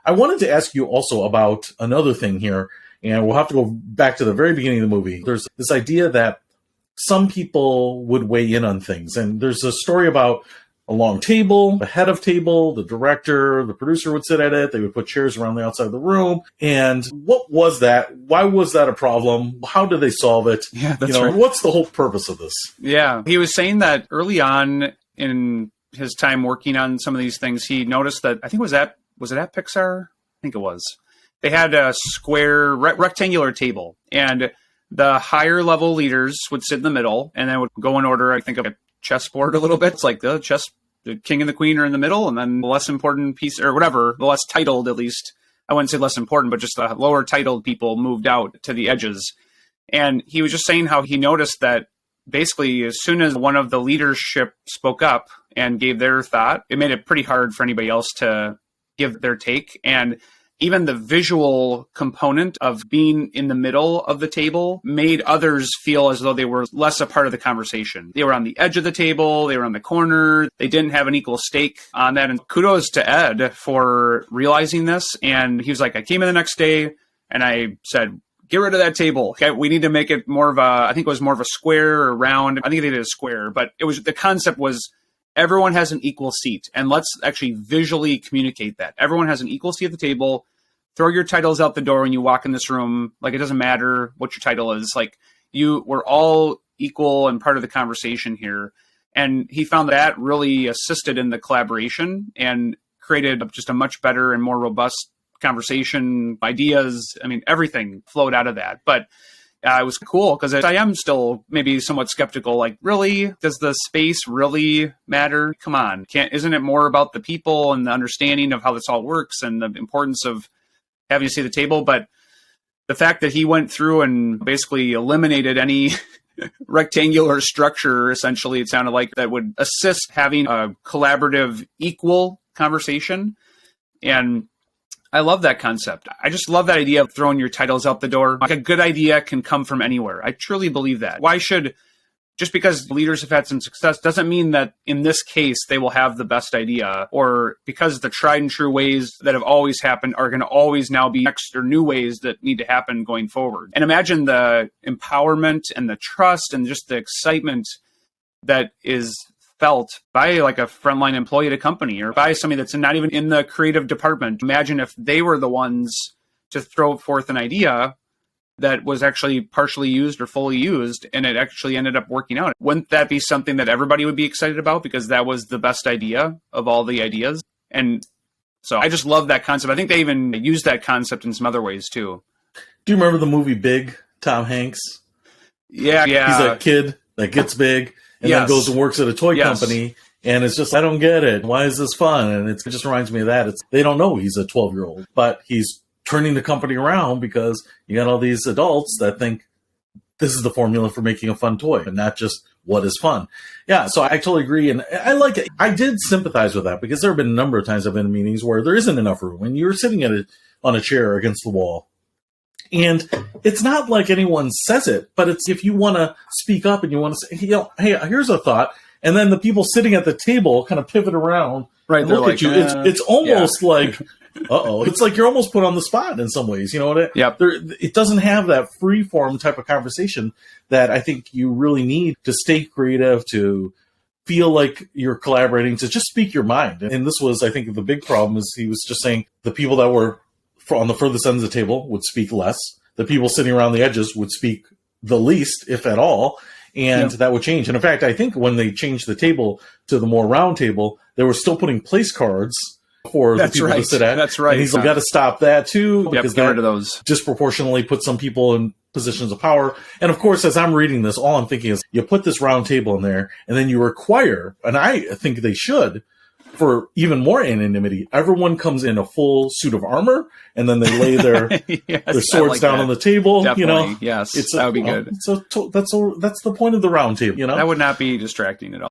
I wanted to ask you also about another thing here, and we'll have to go back to the very beginning of the movie. There's this idea that some people would weigh in on things, and there's a story about a long table, the head of table, the director, the producer would sit at it. They would put chairs around the outside of the room. And what was that? Why was that a problem? How did they solve it? Yeah, that's right. What's the whole purpose of this? Yeah, he was saying that early on in his time working on some of these things, he noticed that, I think was it at Pixar? I think it was. They had a square, rectangular table, and the higher level leaders would sit in the middle, and then would go in order, I think, of a chessboard a little bit. It's like the king and the queen are in the middle, and then the less important piece, or whatever, the less titled, at least, I wouldn't say less important, but just the lower titled people moved out to the edges. And he was just saying how he noticed that basically as soon as one of the leadership spoke up and gave their thought, it made it pretty hard for anybody else to give their take. And even the visual component of being in the middle of the table made others feel as though they were less a part of the conversation. They were on the edge of the table. They were on the corner. They didn't have an equal stake on that. And kudos to Ed for realizing this. And he was like, I came in the next day and I said, get rid of that table. Okay, we need to make it more of I think it was more of a square or round. I think they did a square, but the concept was everyone has an equal seat. And let's actually visually communicate that. Everyone has an equal seat at the table. Throw your titles out the door when you walk in this room. Like, it doesn't matter what your title is. Like, we're all equal and part of the conversation here. And he found that really assisted in the collaboration and created just a much better and more robust conversation, ideas. I mean, everything flowed out of that. But it was cool because I am still maybe somewhat skeptical. Like, really? Does the space really matter? Come on. Isn't it more about the people and the understanding of how this all works and the importance of having to see the table? But the fact that he went through and basically eliminated any rectangular structure, essentially, it sounded like, that would assist having a collaborative, equal conversation. And I love that concept. I just love that idea of throwing your titles out the door. Like, a good idea can come from anywhere. I truly believe that. Just because leaders have had some success doesn't mean that in this case they will have the best idea, or because the tried and true ways that have always happened are going to always now be next or new ways that need to happen going forward. And imagine the empowerment and the trust and just the excitement that is felt by like a frontline employee at a company or by somebody that's not even in the creative department. Imagine if they were the ones to throw forth an idea that was actually partially used or fully used, and it actually ended up working out. Wouldn't that be something that everybody would be excited about because that was the best idea of all the ideas? And so I just love that concept. I think they even use that concept in some other ways too. Do you remember the movie Big, Tom Hanks? Yeah. He's a kid that gets big and then goes and works at a toy company. And it's just, I don't get it. Why is this fun? And it just reminds me of that. They don't know he's a 12-year-old, but he's turning the company around because you got all these adults that think this is the formula for making a fun toy and not just what is fun. Yeah, so I totally agree. And I like it. I did sympathize with that because there have been a number of times I've been in meetings where there isn't enough room and you're sitting on a chair against the wall. And it's not like anyone says it, but it's if you want to speak up and you want to say, hey, here's a thought. And then the people sitting at the table kind of pivot around and look at you. It's almost like, it's like you're almost put on the spot in some ways. You know what? It doesn't have that free form type of conversation that I think you really need to stay creative, to feel like you're collaborating, to just speak your mind. And this was, I think, the big problem is he was just saying the people that were on the furthest end of the table would speak less. The people sitting around the edges would speak the least, if at all. And that would change. And in fact, I think when they changed the table to the more round table, they were still putting place cards for the people to sit at. That's right. And he's like, got to stop that too, because get rid of those. Disproportionately put some people in positions of power. And of course, as I'm reading this, all I'm thinking is you put this round table in there, and then you require, and I think they should, for even more anonymity, everyone comes in a full suit of armor, and then they lay their their swords down on the table. Definitely, yes, that would be good. So that's the point of the round table. That would not be distracting at all.